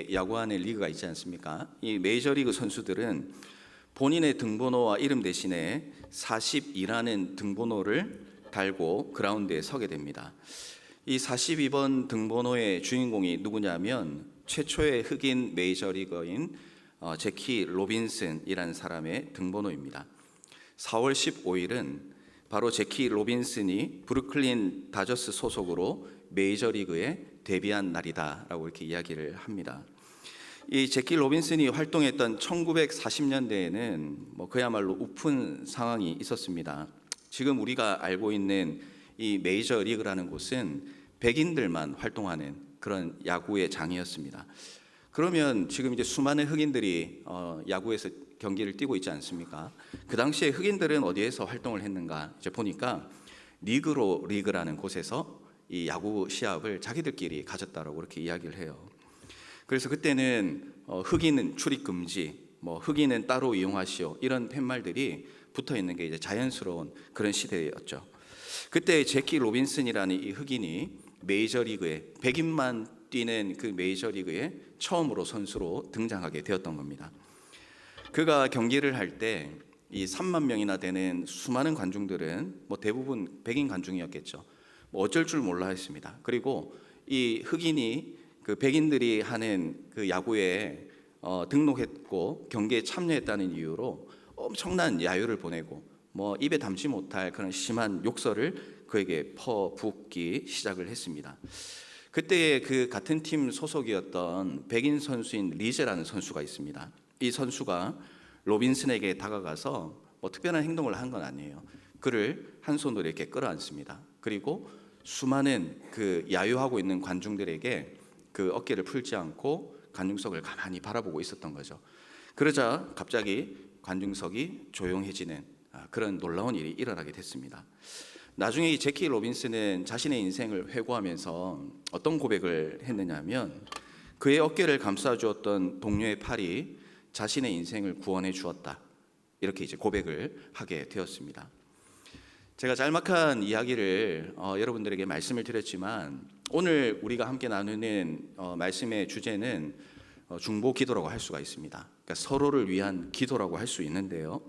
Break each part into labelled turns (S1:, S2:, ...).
S1: 이렇게 야구하는 리그가 있지 않습니까? 이 메이저리그 선수들은 본인의 등번호와 이름 대신에 42라는 등번호를 달고 그라운드에 서게 됩니다. 이 42번 등번호의 주인공이 누구냐면 최초의 흑인 메이저리거인 제키 로빈슨이라는 사람의 등번호입니다. 4월 15일은 바로 제키 로빈슨이 브루클린 다저스 소속으로 메이저리그에 데뷔한 날이다라고 이렇게 이야기를 합니다. 이 제키 로빈슨이 활동했던 1940년대에는 그야말로 우픈 상황이 있었습니다. 지금 우리가 알고 있는 이 메이저리그라는 곳은 백인들만 활동하는 그런 야구의 장이었습니다. 그러면 지금 이제 수많은 흑인들이 야구에서 경기를 뛰고 있지 않습니까? 그 당시에 흑인들은 어디에서 활동을 했는가? 이제 보니까 리그라는 곳에서 이 야구 시합을 자기들끼리 가졌다라고 그렇게 이야기를 해요. 그래서 그때는 흑인은 출입 금지, 흑인은 따로 이용하시오 이런 팻말들이 붙어 있는 게 이제 자연스러운 그런 시대였죠. 그때 제키 로빈슨이라는 이 흑인이 메이저리그에 백인만 뛰는 그 메이저리그에 처음으로 선수로 등장하게 되었던 겁니다. 그가 경기를 할 때 이 3만 명이나 되는 수많은 관중들은 대부분 백인 관중이었겠죠. 어쩔 줄 몰라 했습니다. 그리고 이 흑인이 그 백인들이 하는 그 야구에 등록했고 경기에 참여했다는 이유로 엄청난 야유를 보내고 입에 담지 못할 그런 심한 욕설을 그에게 퍼붓기 시작을 했습니다. 그때 그 같은 팀 소속이었던 백인 선수인 리제라는 선수가 있습니다. 이 선수가 로빈슨에게 다가가서 특별한 행동을 한 건 아니에요. 그를 한 손으로 이렇게 끌어안습니다. 그리고 수많은 그 야유하고 있는 관중들에게 그 어깨를 풀지 않고 관중석을 가만히 바라보고 있었던 거죠. 그러자 갑자기 관중석이 조용해지는 그런 놀라운 일이 일어나게 됐습니다. 나중에 이 제키 로빈슨은 자신의 인생을 회고하면서 어떤 고백을 했느냐면 그의 어깨를 감싸주었던 동료의 팔이 자신의 인생을 구원해 주었다. 이렇게 이제 고백을 하게 되었습니다. 제가 짤막한 이야기를 여러분들에게 말씀을 드렸지만 오늘 우리가 함께 나누는 말씀의 주제는 중보 기도라고 할 수가 있습니다. 그러니까 서로를 위한 기도라고 할 수 있는데요.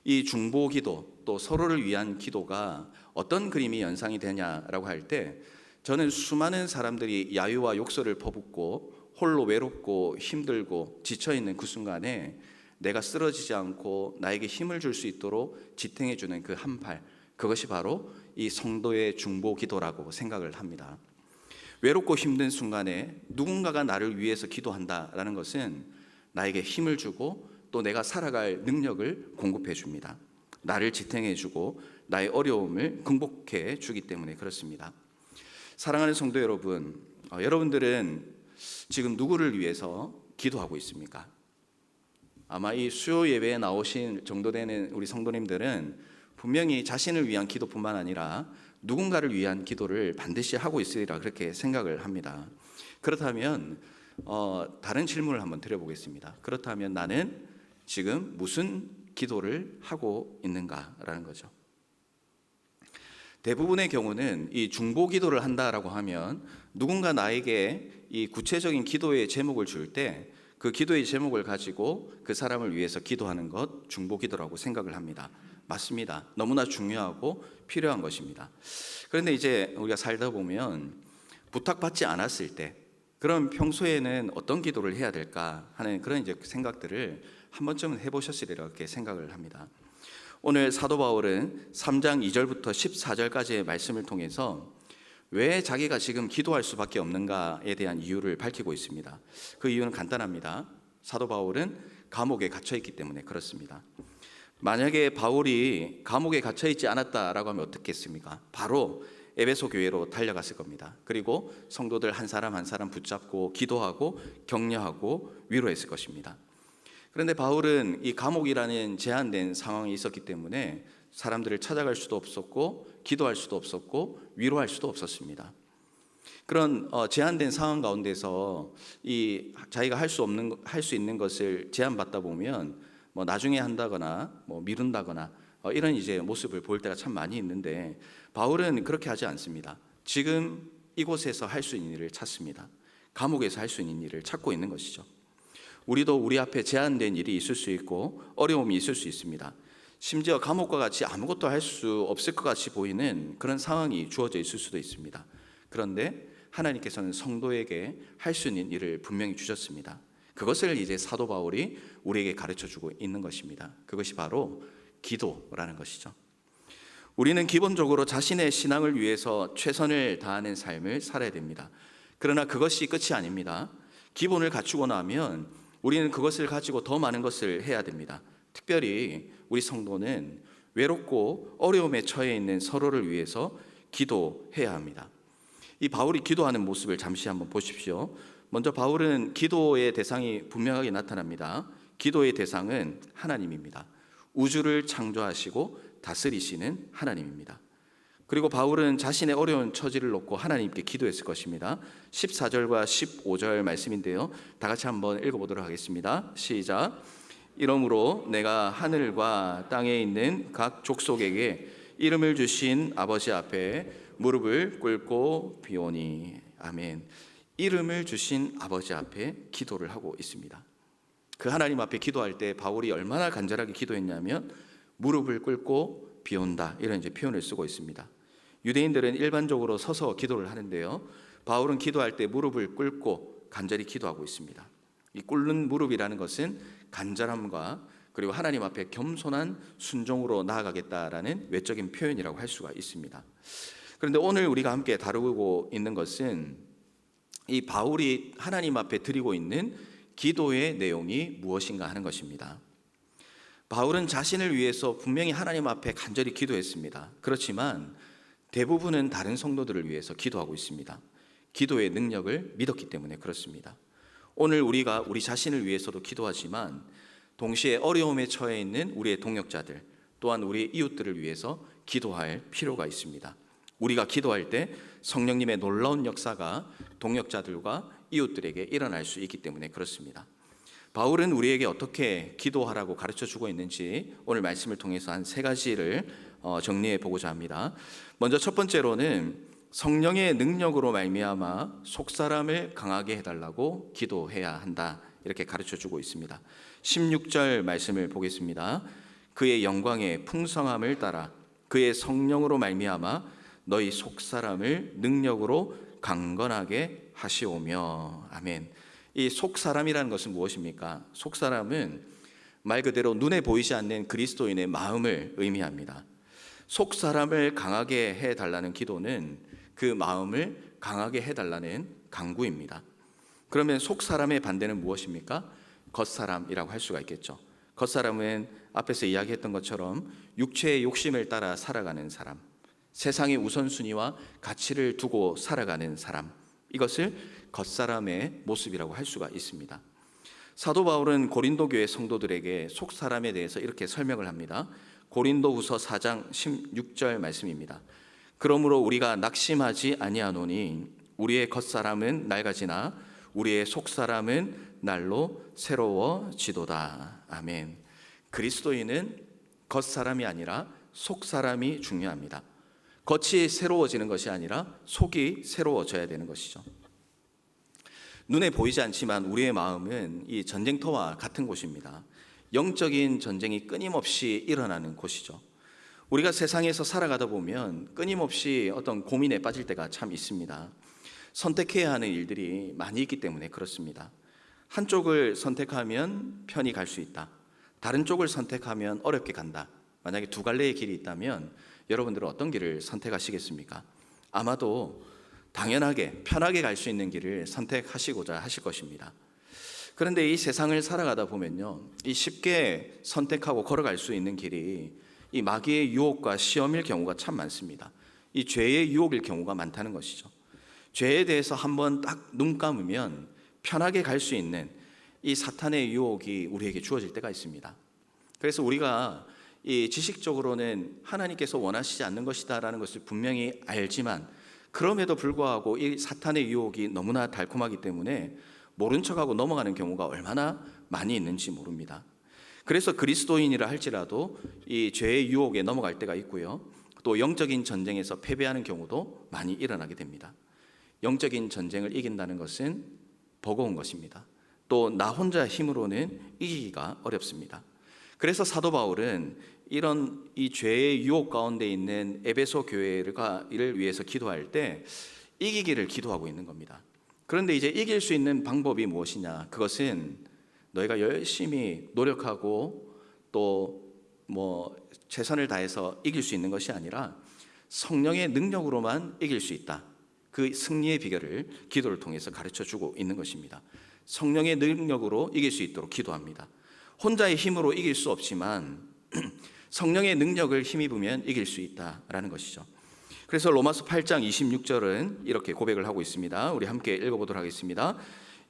S1: 이 중보 기도 또 서로를 위한 기도가 어떤 그림이 연상이 되냐라고 할 때 저는 수많은 사람들이 야유와 욕설을 퍼붓고 홀로 외롭고 힘들고 지쳐있는 그 순간에 내가 쓰러지지 않고 나에게 힘을 줄 수 있도록 지탱해주는 그 한 팔, 그것이 바로 이 성도의 중보 기도라고 생각을 합니다. 외롭고 힘든 순간에 누군가가 나를 위해서 기도한다라는 것은 나에게 힘을 주고 또 내가 살아갈 능력을 공급해 줍니다. 나를 지탱해 주고 나의 어려움을 극복해 주기 때문에 그렇습니다. 사랑하는 성도 여러분, 여러분들은 지금 누구를 위해서 기도하고 있습니까? 아마 이 수요 예배에 나오신 정도 되는 우리 성도님들은 분명히 자신을 위한 기도뿐만 아니라 누군가를 위한 기도를 반드시 하고 있으리라 그렇게 생각을 합니다. 그렇다면 다른 질문을 한번 드려보겠습니다. 그렇다면 나는 지금 무슨 기도를 하고 있는가라는 거죠. 대부분의 경우는 이 중보 기도를 한다라고 하면 누군가 나에게 이 구체적인 기도의 제목을 줄 때 그 기도의 제목을 가지고 그 사람을 위해서 기도하는 것 중보 기도라고 생각을 합니다. 맞습니다. 너무나 중요하고 필요한 것입니다. 그런데 이제 우리가 살다 보면 부탁받지 않았을 때 그럼 평소에는 어떤 기도를 해야 될까 하는 그런 이제 생각들을 한 번쯤은 해보셨으리라 이렇게 생각을 합니다. 오늘 사도 바울은 3장 2절부터 14절까지의 말씀을 통해서 왜 자기가 지금 기도할 수밖에 없는가에 대한 이유를 밝히고 있습니다. 그 이유는 간단합니다. 사도 바울은 감옥에 갇혀 있기 때문에 그렇습니다. 만약에 바울이 감옥에 갇혀 있지 않았다라고 하면 어떻겠습니까? 바로 에베소 교회로 달려갔을 겁니다. 그리고 성도들 한 사람 한 사람 붙잡고 기도하고 격려하고 위로했을 것입니다. 그런데 바울은 이 감옥이라는 제한된 상황이 있었기 때문에 사람들을 찾아갈 수도 없었고 기도할 수도 없었고 위로할 수도 없었습니다. 그런 제한된 상황 가운데서 이 자기가 할 수 있는 것을 제한받다 보면 나중에 한다거나 미룬다거나 이런 이제 모습을 보일 때가 참 많이 있는데 바울은 그렇게 하지 않습니다. 지금 이곳에서 할 수 있는 일을 찾습니다. 감옥에서 할 수 있는 일을 찾고 있는 것이죠. 우리도 우리 앞에 제한된 일이 있을 수 있고 어려움이 있을 수 있습니다. 심지어 감옥과 같이 아무것도 할 수 없을 것 같이 보이는 그런 상황이 주어져 있을 수도 있습니다. 그런데 하나님께서는 성도에게 할 수 있는 일을 분명히 주셨습니다. 그것을 이제 사도 바울이 우리에게 가르쳐 주고 있는 것입니다. 그것이 바로 기도라는 것이죠. 우리는 기본적으로 자신의 신앙을 위해서 최선을 다하는 삶을 살아야 됩니다. 그러나 그것이 끝이 아닙니다. 기본을 갖추고 나면 우리는 그것을 가지고 더 많은 것을 해야 됩니다. 특별히 우리 성도는 외롭고 어려움에 처해 있는 서로를 위해서 기도해야 합니다. 이 바울이 기도하는 모습을 잠시 한번 보십시오. 먼저 바울은 기도의 대상이 분명하게 나타납니다. 기도의 대상은 하나님입니다. 우주를 창조하시고 다스리시는 하나님입니다. 그리고 바울은 자신의 어려운 처지를 놓고 하나님께 기도했을 것입니다. 14절과 15절 말씀인데요, 다 같이 한번 읽어보도록 하겠습니다. 시작. 이러므로 내가 하늘과 땅에 있는 각 족속에게 이름을 주신 아버지 앞에 무릎을 꿇고 비오니. 아멘. 이름을 주신 아버지 앞에 기도를 하고 있습니다. 그 하나님 앞에 기도할 때 바울이 얼마나 간절하게 기도했냐면 무릎을 꿇고 비온다, 이런 이제 표현을 쓰고 있습니다. 유대인들은 일반적으로 서서 기도를 하는데요, 바울은 기도할 때 무릎을 꿇고 간절히 기도하고 있습니다. 이 꿇는 무릎이라는 것은 간절함과 그리고 하나님 앞에 겸손한 순종으로 나아가겠다라는 외적인 표현이라고 할 수가 있습니다. 그런데 오늘 우리가 함께 다루고 있는 것은 이 바울이 하나님 앞에 드리고 있는 기도의 내용이 무엇인가 하는 것입니다. 바울은 자신을 위해서 분명히 하나님 앞에 간절히 기도했습니다. 그렇지만 대부분은 다른 성도들을 위해서 기도하고 있습니다. 기도의 능력을 믿었기 때문에 그렇습니다. 오늘 우리가 우리 자신을 위해서도 기도하지만 동시에 어려움에 처해 있는 우리의 동역자들, 또한 우리의 이웃들을 위해서 기도할 필요가 있습니다. 우리가 기도할 때 성령님의 놀라운 역사가 동역자들과 이웃들에게 일어날 수 있기 때문에 그렇습니다. 바울은 우리에게 어떻게 기도하라고 가르쳐 주고 있는지 오늘 말씀을 통해서 한 세 가지를 정리해 보고자 합니다. 먼저 첫 번째로는 성령의 능력으로 말미암아 속사람을 강하게 해달라고 기도해야 한다, 이렇게 가르쳐 주고 있습니다. 16절 말씀을 보겠습니다. 그의 영광의 풍성함을 따라 그의 성령으로 말미암아 너희 속사람을 능력으로 강건하게 하시오며. 아멘. 이 속사람이라는 것은 무엇입니까? 속사람은 말 그대로 눈에 보이지 않는 그리스도인의 마음을 의미합니다. 속사람을 강하게 해달라는 기도는 그 마음을 강하게 해달라는 간구입니다. 그러면 속사람의 반대는 무엇입니까? 겉사람이라고 할 수가 있겠죠. 겉사람은 앞에서 이야기했던 것처럼 육체의 욕심을 따라 살아가는 사람, 세상의 우선순위와 가치를 두고 살아가는 사람, 이것을 겉사람의 모습이라고 할 수가 있습니다. 사도 바울은 고린도 교회 성도들에게 속사람에 대해서 이렇게 설명을 합니다. 고린도후서 4장 16절 말씀입니다. 그러므로 우리가 낙심하지 아니하노니 우리의 겉사람은 낡아지나 우리의 속사람은 날로 새로워지도다. 아멘. 그리스도인은 겉사람이 아니라 속사람이 중요합니다. 겉이 새로워지는 것이 아니라 속이 새로워져야 되는 것이죠. 눈에 보이지 않지만 우리의 마음은 이 전쟁터와 같은 곳입니다. 영적인 전쟁이 끊임없이 일어나는 곳이죠. 우리가 세상에서 살아가다 보면 끊임없이 어떤 고민에 빠질 때가 참 있습니다. 선택해야 하는 일들이 많이 있기 때문에 그렇습니다. 한쪽을 선택하면 편히 갈 수 있다, 다른 쪽을 선택하면 어렵게 간다. 만약에 두 갈래의 길이 있다면 여러분들은 어떤 길을 선택하시겠습니까? 아마도 당연하게 편하게 갈 수 있는 길을 선택하시고자 하실 것입니다. 그런데 이 세상을 살아가다 보면요, 이 쉽게 선택하고 걸어갈 수 있는 길이 이 마귀의 유혹과 시험일 경우가 참 많습니다. 이 죄의 유혹일 경우가 많다는 것이죠. 죄에 대해서 한번 딱 눈 감으면 편하게 갈 수 있는 이 사탄의 유혹이 우리에게 주어질 때가 있습니다. 그래서 우리가 이 지식적으로는 하나님께서 원하시지 않는 것이다라는 것을 분명히 알지만 그럼에도 불구하고 이 사탄의 유혹이 너무나 달콤하기 때문에 모른 척하고 넘어가는 경우가 얼마나 많이 있는지 모릅니다. 그래서 그리스도인이라 할지라도 이 죄의 유혹에 넘어갈 때가 있고요, 또 영적인 전쟁에서 패배하는 경우도 많이 일어나게 됩니다. 영적인 전쟁을 이긴다는 것은 버거운 것입니다. 또 나 혼자 힘으로는 이기기가 어렵습니다. 그래서 사도 바울은 이런 이 죄의 유혹 가운데 있는 에베소 교회를 위해서 기도할 때 이기기를 기도하고 있는 겁니다. 그런데 이제 이길 수 있는 방법이 무엇이냐? 그것은 너희가 열심히 노력하고 또 최선을 다해서 이길 수 있는 것이 아니라 성령의 능력으로만 이길 수 있다. 그 승리의 비결을 기도를 통해서 가르쳐 주고 있는 것입니다. 성령의 능력으로 이길 수 있도록 기도합니다. 혼자의 힘으로 이길 수 없지만 성령의 능력을 힘입으면 이길 수 있다라는 것이죠. 그래서 로마서 8장 26절은 이렇게 고백을 하고 있습니다. 우리 함께 읽어보도록 하겠습니다.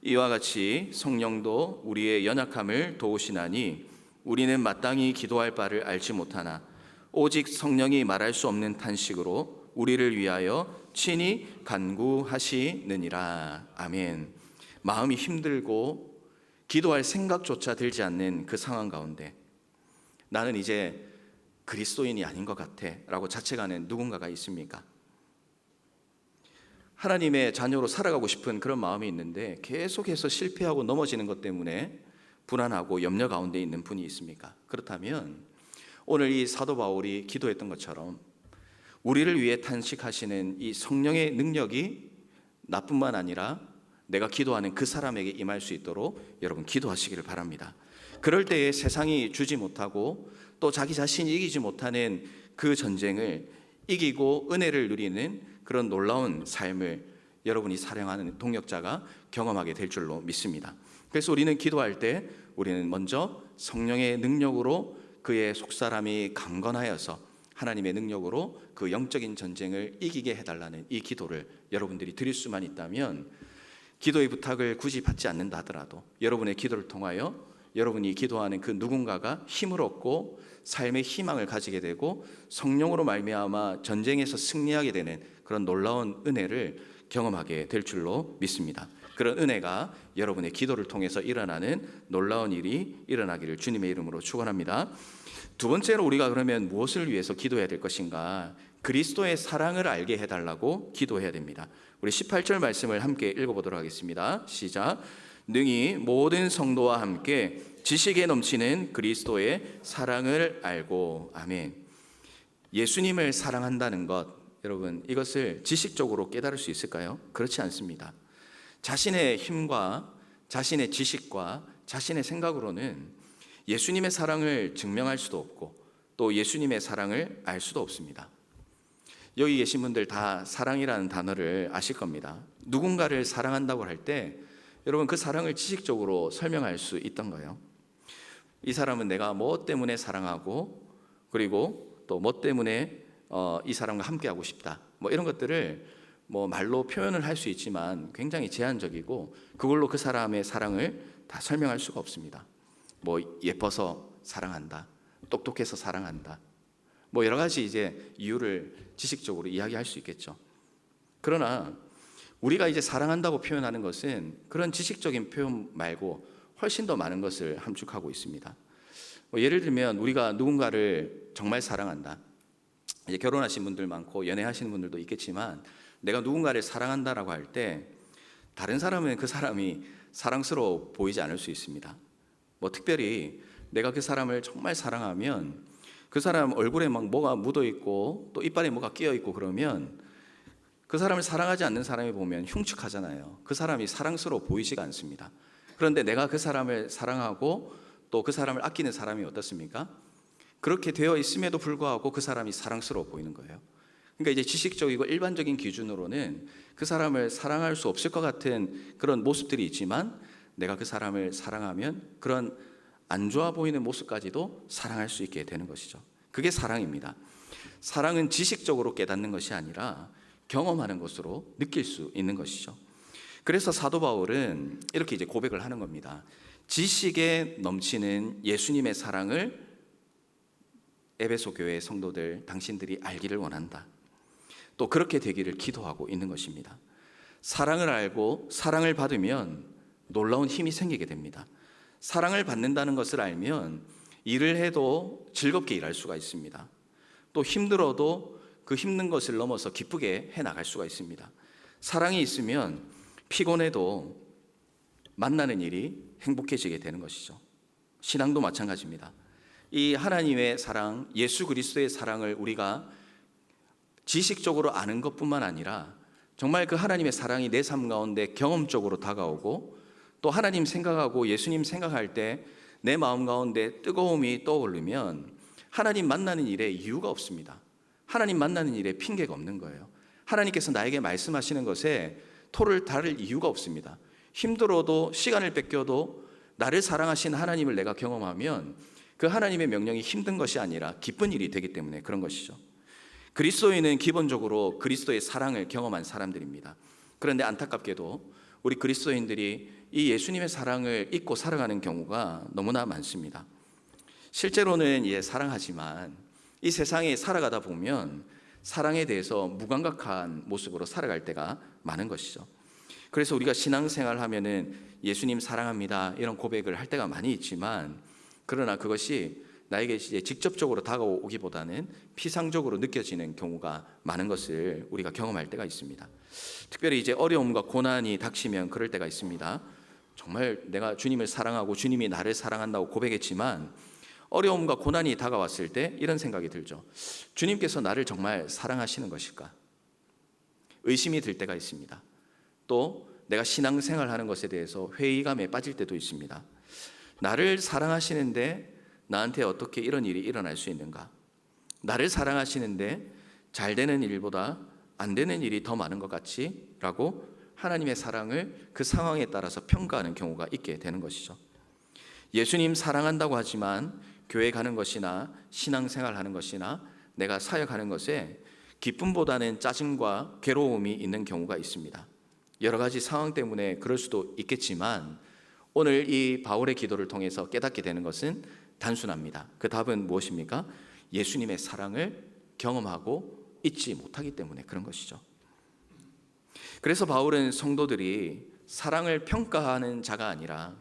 S1: 이와 같이 성령도 우리의 연약함을 도우시나니 우리는 마땅히 기도할 바를 알지 못하나 오직 성령이 말할 수 없는 탄식으로 우리를 위하여 친히 간구하시느니라. 아멘. 마음이 힘들고 기도할 생각조차 들지 않는 그 상황 가운데 나는 이제 그리스도인이 아닌 것 같아 라고 자책하는 누군가가 있습니까? 하나님의 자녀로 살아가고 싶은 그런 마음이 있는데 계속해서 실패하고 넘어지는 것 때문에 불안하고 염려 가운데 있는 분이 있습니까? 그렇다면 오늘 이 사도 바울이 기도했던 것처럼 우리를 위해 탄식하시는 이 성령의 능력이 나뿐만 아니라 내가 기도하는 그 사람에게 임할 수 있도록 여러분 기도하시기를 바랍니다. 그럴 때에 세상이 주지 못하고 또 자기 자신이 이기지 못하는 그 전쟁을 이기고 은혜를 누리는 그런 놀라운 삶을 여러분이 사랑하는 동역자가 경험하게 될 줄로 믿습니다. 그래서 우리는 기도할 때 우리는 먼저 성령의 능력으로 그의 속사람이 강건하여서 하나님의 능력으로 그 영적인 전쟁을 이기게 해달라는 이 기도를 여러분들이 드릴 수만 있다면 기도의 부탁을 굳이 받지 않는다 하더라도 여러분의 기도를 통하여 여러분이 기도하는 그 누군가가 힘을 얻고 삶의 희망을 가지게 되고 성령으로 말미암아 전쟁에서 승리하게 되는 그런 놀라운 은혜를 경험하게 될 줄로 믿습니다. 그런 은혜가 여러분의 기도를 통해서 일어나는 놀라운 일이 일어나기를 주님의 이름으로 축원합니다. 두 번째로 우리가 그러면 무엇을 위해서 기도해야 될 것인가? 그리스도의 사랑을 알게 해달라고 기도해야 됩니다. 우리 18절 말씀을 함께 읽어보도록 하겠습니다. 시작. 능히 모든 성도와 함께 지식에 넘치는 그리스도의 사랑을 알고. 아멘. 예수님을 사랑한다는 것, 여러분 이것을 지식적으로 깨달을 수 있을까요? 그렇지 않습니다. 자신의 힘과 자신의 지식과 자신의 생각으로는 예수님의 사랑을 증명할 수도 없고 또 예수님의 사랑을 알 수도 없습니다. 여기 계신 분들 다 사랑이라는 단어를 아실 겁니다. 누군가를 사랑한다고 할 때 여러분 그 사랑을 지식적으로 설명할 수 있던가요? 이 사람은 내가 뭐 때문에 사랑하고 그리고 또 뭐 때문에 이 사람과 함께하고 싶다 이런 것들을 말로 표현을 할 수 있지만 굉장히 제한적이고 그걸로 그 사람의 사랑을 다 설명할 수가 없습니다. 예뻐서 사랑한다, 똑똑해서 사랑한다, 여러 가지 이제 이유를 지식적으로 이야기할 수 있겠죠. 그러나 우리가 이제 사랑한다고 표현하는 것은 그런 지식적인 표현 말고 훨씬 더 많은 것을 함축하고 있습니다. 예를 들면 우리가 누군가를 정말 사랑한다. 이제 결혼하신 분들 많고 연애하시는 분들도 있겠지만 내가 누군가를 사랑한다라고 할 때 다른 사람은 그 사람이 사랑스러워 보이지 않을 수 있습니다. 특별히 내가 그 사람을 정말 사랑하면 그 사람 얼굴에 뭐가 묻어 있고 또 이빨에 뭐가 끼어 있고 그러면 그 사람을 사랑하지 않는 사람이 보면 흉측하잖아요. 그 사람이 사랑스러워 보이지가 않습니다. 그런데 내가 그 사람을 사랑하고 또 그 사람을 아끼는 사람이 어떻습니까? 그렇게 되어 있음에도 불구하고 그 사람이 사랑스러워 보이는 거예요. 그러니까 이제 지식적이고 일반적인 기준으로는 그 사람을 사랑할 수 없을 것 같은 그런 모습들이 있지만 내가 그 사람을 사랑하면 그런 안 좋아 보이는 모습까지도 사랑할 수 있게 되는 것이죠. 그게 사랑입니다. 사랑은 지식적으로 깨닫는 것이 아니라 경험하는 것으로 느낄 수 있는 것이죠. 그래서 사도 바울은 이렇게 이제 고백을 하는 겁니다. 지식에 넘치는 예수님의 사랑을 에베소 교회의 성도들 당신들이 알기를 원한다. 또 그렇게 되기를 기도하고 있는 것입니다. 사랑을 알고 사랑을 받으면 놀라운 힘이 생기게 됩니다. 사랑을 받는다는 것을 알면 일을 해도 즐겁게 일할 수가 있습니다. 또 힘들어도 그 힘든 것을 넘어서 기쁘게 해나갈 수가 있습니다. 사랑이 있으면 피곤해도 만나는 일이 행복해지게 되는 것이죠. 신앙도 마찬가지입니다. 이 하나님의 사랑, 예수 그리스도의 사랑을 우리가 지식적으로 아는 것뿐만 아니라 정말 그 하나님의 사랑이 내 삶 가운데 경험적으로 다가오고, 또 하나님 생각하고 예수님 생각할 때 내 마음 가운데 뜨거움이 떠오르면 하나님 만나는 일에 이유가 없습니다. 하나님 만나는 일에 핑계가 없는 거예요. 하나님께서 나에게 말씀하시는 것에 토를 다를 이유가 없습니다. 힘들어도, 시간을 뺏겨도 나를 사랑하신 하나님을 내가 경험하면 그 하나님의 명령이 힘든 것이 아니라 기쁜 일이 되기 때문에 그런 것이죠. 그리스도인은 기본적으로 그리스도의 사랑을 경험한 사람들입니다. 그런데 안타깝게도 우리 그리스도인들이 이 예수님의 사랑을 잊고 살아가는 경우가 너무나 많습니다. 실제로는 사랑하지만 이 세상에 살아가다 보면 사랑에 대해서 무감각한 모습으로 살아갈 때가 많은 것이죠. 그래서 우리가 신앙생활 하면은 예수님 사랑합니다 이런 고백을 할 때가 많이 있지만, 그러나 그것이 나에게 이제 직접적으로 다가오기보다는 피상적으로 느껴지는 경우가 많은 것을 우리가 경험할 때가 있습니다. 특별히 이제 어려움과 고난이 닥치면 그럴 때가 있습니다. 정말 내가 주님을 사랑하고 주님이 나를 사랑한다고 고백했지만 어려움과 고난이 다가왔을 때 이런 생각이 들죠. 주님께서 나를 정말 사랑하시는 것일까? 의심이 들 때가 있습니다. 또 내가 신앙생활하는 것에 대해서 회의감에 빠질 때도 있습니다. 나를 사랑하시는데 나한테 어떻게 이런 일이 일어날 수 있는가? 나를 사랑하시는데 잘 되는 일보다 안 되는 일이 더 많은 것 같지? 라고 하나님의 사랑을 그 상황에 따라서 평가하는 경우가 있게 되는 것이죠. 예수님 사랑한다고 하지만 교회 가는 것이나 신앙생활하는 것이나 내가 사역하는 것에 기쁨보다는 짜증과 괴로움이 있는 경우가 있습니다. 여러 가지 상황 때문에 그럴 수도 있겠지만 오늘 이 바울의 기도를 통해서 깨닫게 되는 것은 단순합니다. 그 답은 무엇입니까? 예수님의 사랑을 경험하고 잊지 못하기 때문에 그런 것이죠. 그래서 바울은 성도들이 사랑을 평가하는 자가 아니라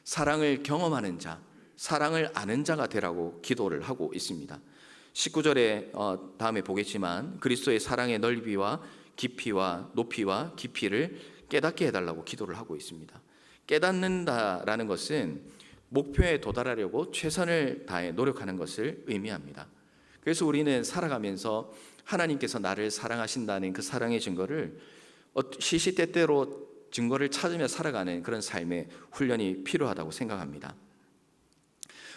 S1: 사랑을 경험하는 자, 사랑을 아는 자가 되라고 기도를 하고 있습니다. 19절에 다음에 보겠지만 그리스도의 사랑의 넓이와 깊이와 높이와 깊이를 깨닫게 해달라고 기도를 하고 있습니다. 깨닫는다라는 것은 목표에 도달하려고 최선을 다해 노력하는 것을 의미합니다. 그래서 우리는 살아가면서 하나님께서 나를 사랑하신다는 그 사랑의 증거를 시시때때로 증거를 찾으며 살아가는 그런 삶의 훈련이 필요하다고 생각합니다.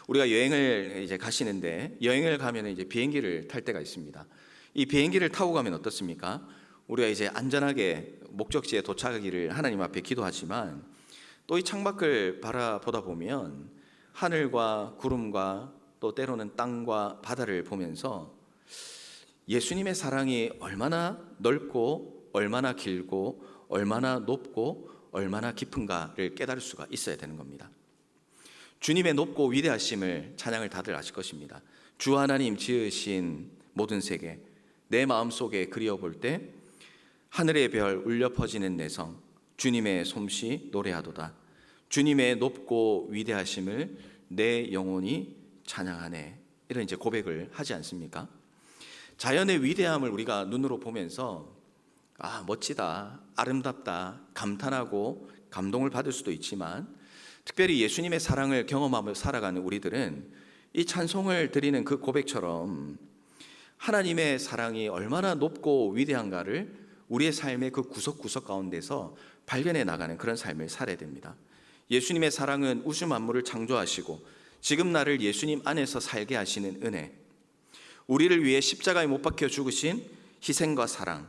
S1: 우리가 여행을 이제 가시는데 여행을 가면 이제 비행기를 탈 때가 있습니다. 이 비행기를 타고 가면 어떻습니까? 우리가 이제 안전하게 목적지에 도착하기를 하나님 앞에 기도하지만 또 이 창밖을 바라보다 보면 하늘과 구름과 또 때로는 땅과 바다를 보면서 예수님의 사랑이 얼마나 넓고 얼마나 길고 얼마나 높고 얼마나 깊은가를 깨달을 수가 있어야 되는 겁니다. 주님의 높고 위대하심을 찬양을 다들 아실 것입니다. 주 하나님 지으신 모든 세계 내 마음속에 그리워볼 때 하늘의 별 울려 퍼지는 내성 주님의 솜씨 노래하도다. 주님의 높고 위대하심을 내 영혼이 찬양하네. 이런 이제 고백을 하지 않습니까? 자연의 위대함을 우리가 눈으로 보면서 멋지다, 아름답다, 감탄하고 감동을 받을 수도 있지만 특별히 예수님의 사랑을 경험하며 살아가는 우리들은 이 찬송을 드리는 그 고백처럼 하나님의 사랑이 얼마나 높고 위대한가를 우리의 삶의 그 구석구석 가운데서 발견해 나가는 그런 삶을 살아야 됩니다. 예수님의 사랑은 우주 만물을 창조하시고 지금 나를 예수님 안에서 살게 하시는 은혜, 우리를 위해 십자가에 못 박혀 죽으신 희생과 사랑,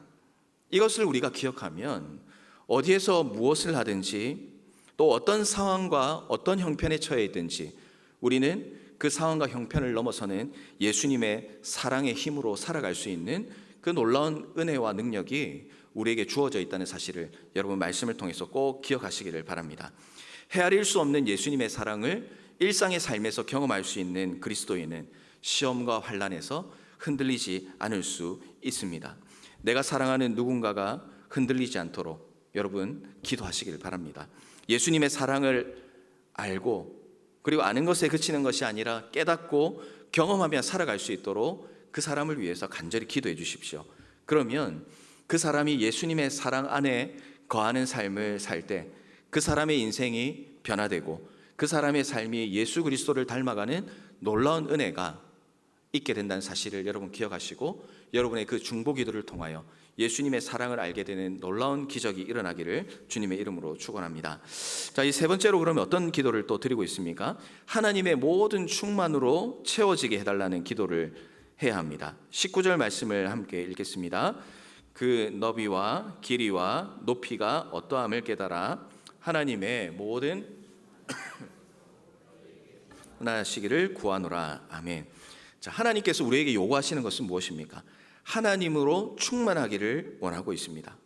S1: 이것을 우리가 기억하면 어디에서 무엇을 하든지 또 어떤 상황과 어떤 형편에 처해 있든지 우리는 그 상황과 형편을 넘어서는 예수님의 사랑의 힘으로 살아갈 수 있는 그 놀라운 은혜와 능력이 우리에게 주어져 있다는 사실을 여러분 말씀을 통해서 꼭 기억하시기를 바랍니다. 헤아릴 수 없는 예수님의 사랑을 일상의 삶에서 경험할 수 있는 그리스도인은 시험과 환난에서 흔들리지 않을 수 있습니다. 내가 사랑하는 누군가가 흔들리지 않도록 여러분 기도하시길 바랍니다. 예수님의 사랑을 알고 그리고 아는 것에 그치는 것이 아니라 깨닫고 경험하며 살아갈 수 있도록 그 사람을 위해서 간절히 기도해 주십시오. 그러면 그 사람이 예수님의 사랑 안에 거하는 삶을 살 때 그 사람의 인생이 변화되고 그 사람의 삶이 예수 그리스도를 닮아가는 놀라운 은혜가 있게 된다는 사실을 여러분 기억하시고 여러분의 그 중보 기도를 통하여 예수님의 사랑을 알게 되는 놀라운 기적이 일어나기를 주님의 이름으로 축원합니다. 자, 이 세 번째로 그러면 어떤 기도를 또 드리고 있습니까? 하나님의 모든 충만으로 채워지게 해달라는 기도를 해야 합니다. 19절 말씀을 함께 읽겠습니다. 그 너비와 길이와 높이가 어떠함을 깨달아 하나님의 모든 하나시기를 구하노라. 아멘. 자, 하나님께서 우리에게 요구하시는 것은 무엇입니까? 하나님으로 충만하기를 원하고 있습니다.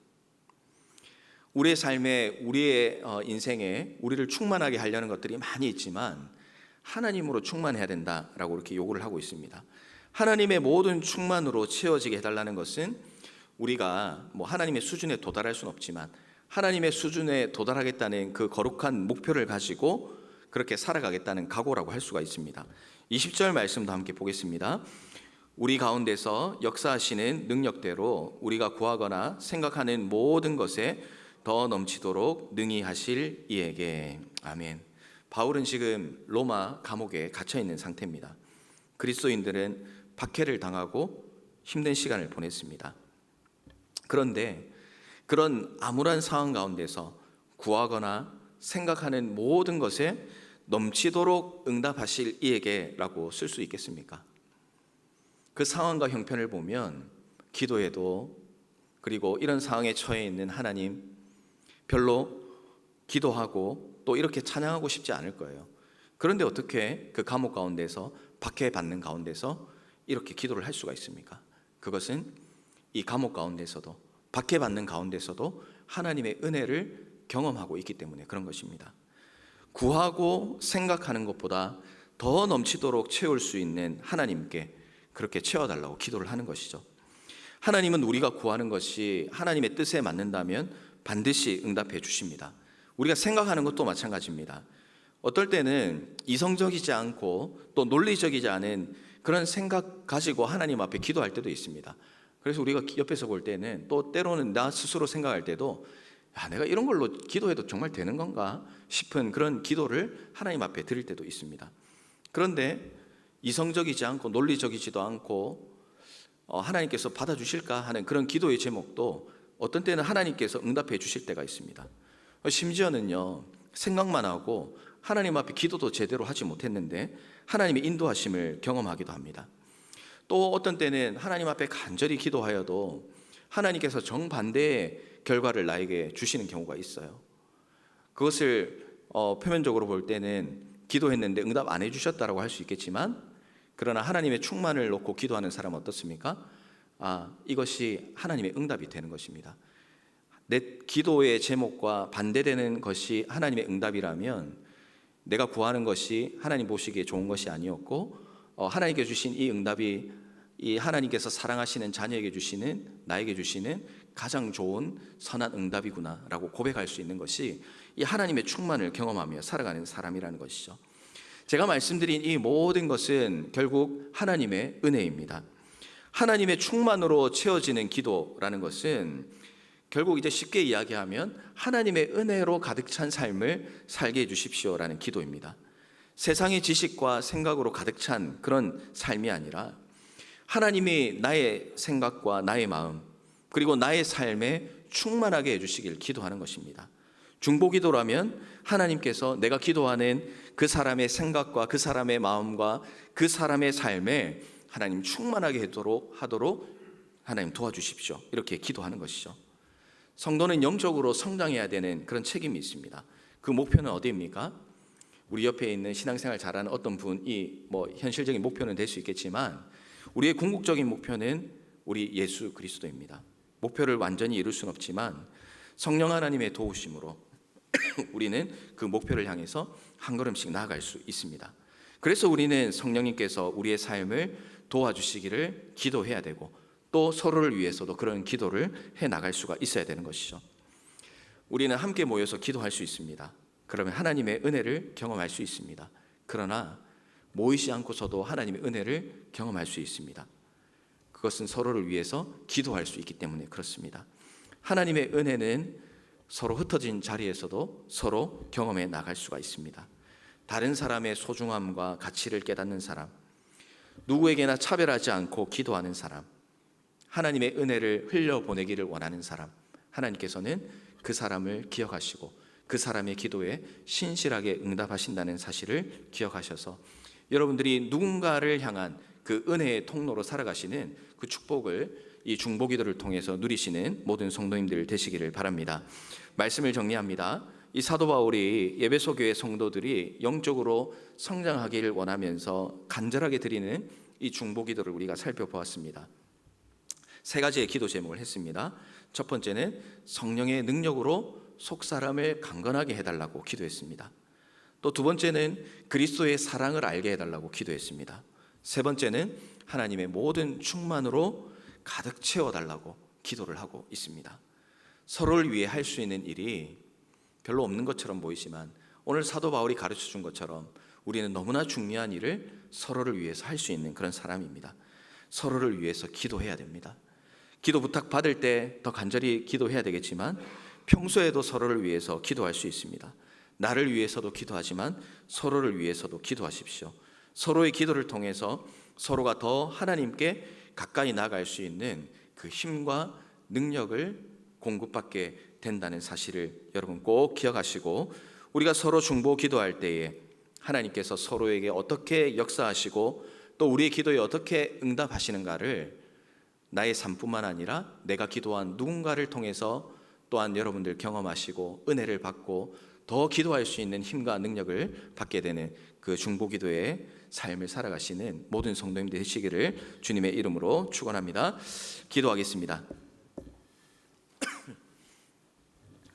S1: 우리의 삶에, 우리의 인생에 우리를 충만하게 하려는 것들이 많이 있지만 하나님으로 충만해야 된다라고 이렇게 요구를 하고 있습니다. 하나님의 모든 충만으로 채워지게 해달라는 것은 우리가 하나님의 수준에 도달할 수는 없지만 하나님의 수준에 도달하겠다는 그 거룩한 목표를 가지고 그렇게 살아가겠다는 각오라고 할 수가 있습니다. 20절 말씀도 함께 보겠습니다. 우리 가운데서 역사하시는 능력대로 우리가 구하거나 생각하는 모든 것에 더 넘치도록 능히 하실 이에게. 아멘. 바울은 지금 로마 감옥에 갇혀 있는 상태입니다. 그리스도인들은 박해를 당하고 힘든 시간을 보냈습니다. 그런데 그런 암울한 상황 가운데서 구하거나 생각하는 모든 것에 넘치도록 응답하실 이에게라고 쓸 수 있겠습니까? 그 상황과 형편을 보면 기도해도, 그리고 이런 상황에 처해 있는 하나님 별로 기도하고 또 이렇게 찬양하고 싶지 않을 거예요. 그런데 어떻게 그 감옥 가운데서, 박해받는 가운데서 이렇게 기도를 할 수가 있습니까? 그것은 이 감옥 가운데서도, 박해받는 가운데서도 하나님의 은혜를 경험하고 있기 때문에 그런 것입니다. 구하고 생각하는 것보다 더 넘치도록 채울 수 있는 하나님께 그렇게 채워달라고 기도를 하는 것이죠. 하나님은 우리가 구하는 것이 하나님의 뜻에 맞는다면 반드시 응답해 주십니다. 우리가 생각하는 것도 마찬가지입니다. 어떨 때는 이성적이지 않고 또 논리적이지 않은 그런 생각 가지고 하나님 앞에 기도할 때도 있습니다. 그래서 우리가 옆에서 볼 때는, 또 때로는 나 스스로 생각할 때도 내가 이런 걸로 기도해도 정말 되는 건가 싶은 그런 기도를 하나님 앞에 드릴 때도 있습니다. 그런데 이성적이지 않고 논리적이지도 않고 하나님께서 받아주실까 하는 그런 기도의 제목도 어떤 때는 하나님께서 응답해 주실 때가 있습니다. 심지어는요, 생각만 하고 하나님 앞에 기도도 제대로 하지 못했는데 하나님의 인도하심을 경험하기도 합니다. 또 어떤 때는 하나님 앞에 간절히 기도하여도 하나님께서 정반대의 결과를 나에게 주시는 경우가 있어요. 그것을 표면적으로 볼 때는 기도했는데 응답 안 해주셨다라고 할 수 있겠지만, 그러나 하나님의 충만을 놓고 기도하는 사람은 어떻습니까? 이것이 하나님의 응답이 되는 것입니다. 내 기도의 제목과 반대되는 것이 하나님의 응답이라면 내가 구하는 것이 하나님 보시기에 좋은 것이 아니었고, 하나님께 주신 이 응답이 이 하나님께서 사랑하시는 자녀에게 주시는, 나에게 주시는 가장 좋은 선한 응답이구나라고 고백할 수 있는 것이 이 하나님의 충만을 경험하며 살아가는 사람이라는 것이죠. 제가 말씀드린 이 모든 것은 결국 하나님의 은혜입니다. 하나님의 충만으로 채워지는 기도라는 것은 결국 이제 쉽게 이야기하면 하나님의 은혜로 가득 찬 삶을 살게 해주십시오라는 기도입니다. 세상의 지식과 생각으로 가득 찬 그런 삶이 아니라 하나님이 나의 생각과 나의 마음, 그리고 나의 삶에 충만하게 해주시길 기도하는 것입니다. 중보기도라면 하나님께서 내가 기도하는 그 사람의 생각과 그 사람의 마음과 그 사람의 삶에 하나님 충만하게 하도록 하나님 도와주십시오, 이렇게 기도하는 것이죠. 성도는 영적으로 성장해야 되는 그런 책임이 있습니다. 그 목표는 어디입니까? 우리 옆에 있는 신앙생활 잘하는 어떤 분이 현실적인 목표는 될 수 있겠지만 우리의 궁극적인 목표는 우리 예수 그리스도입니다. 목표를 완전히 이룰 수는 없지만 성령 하나님의 도우심으로 우리는 그 목표를 향해서 한 걸음씩 나아갈 수 있습니다. 그래서 우리는 성령님께서 우리의 삶을 도와주시기를 기도해야 되고, 또 서로를 위해서도 그런 기도를 해 나갈 수가 있어야 되는 것이죠. 우리는 함께 모여서 기도할 수 있습니다. 그러면 하나님의 은혜를 경험할 수 있습니다. 그러나 모이지 않고서도 하나님의 은혜를 경험할 수 있습니다. 그것은 서로를 위해서 기도할 수 있기 때문에 그렇습니다. 하나님의 은혜는 서로 흩어진 자리에서도 서로 경험해 나갈 수가 있습니다. 다른 사람의 소중함과 가치를 깨닫는 사람, 누구에게나 차별하지 않고 기도하는 사람, 하나님의 은혜를 흘려보내기를 원하는 사람, 하나님께서는 그 사람을 기억하시고 그 사람의 기도에 신실하게 응답하신다는 사실을 기억하셔서 여러분들이 누군가를 향한 그 은혜의 통로로 살아가시는 그 축복을 이 중보기도를 통해서 누리시는 모든 성도님들 되시기를 바랍니다. 말씀을 정리합니다. 이 사도 바울이 에베소 교회 성도들이 영적으로 성장하기를 원하면서 간절하게 드리는 이 중보기도를 우리가 살펴보았습니다. 세 가지의 기도 제목을 했습니다. 첫 번째는 성령의 능력으로 속사람을 강건하게 해달라고 기도했습니다. 또 두 번째는 그리스도의 사랑을 알게 해달라고 기도했습니다. 세 번째는 하나님의 모든 충만으로 가득 채워달라고 기도를 하고 있습니다. 서로를 위해 할 수 있는 일이 별로 없는 것처럼 보이지만 오늘 사도 바울이 가르쳐 준 것처럼 우리는 너무나 중요한 일을 서로를 위해서 할 수 있는 그런 사람입니다. 서로를 위해서 기도해야 됩니다. 기도 부탁 받을 때 더 간절히 기도해야 되겠지만 평소에도 서로를 위해서 기도할 수 있습니다. 나를 위해서도 기도하지만 서로를 위해서도 기도하십시오. 서로의 기도를 통해서 서로가 더 하나님께 가까이 나아갈 수 있는 그 힘과 능력을 공급받게 된다는 사실을 여러분 꼭 기억하시고, 우리가 서로 중보 기도할 때에 하나님께서 서로에게 어떻게 역사하시고 또 우리의 기도에 어떻게 응답하시는가를 나의 삶뿐만 아니라 내가 기도한 누군가를 통해서 또한 여러분들 경험하시고 은혜를 받고 더 기도할 수 있는 힘과 능력을 받게 되는 그 중보기도의 삶을 살아가시는 모든 성도님들 되시기를 주님의 이름으로 축원합니다. 기도하겠습니다.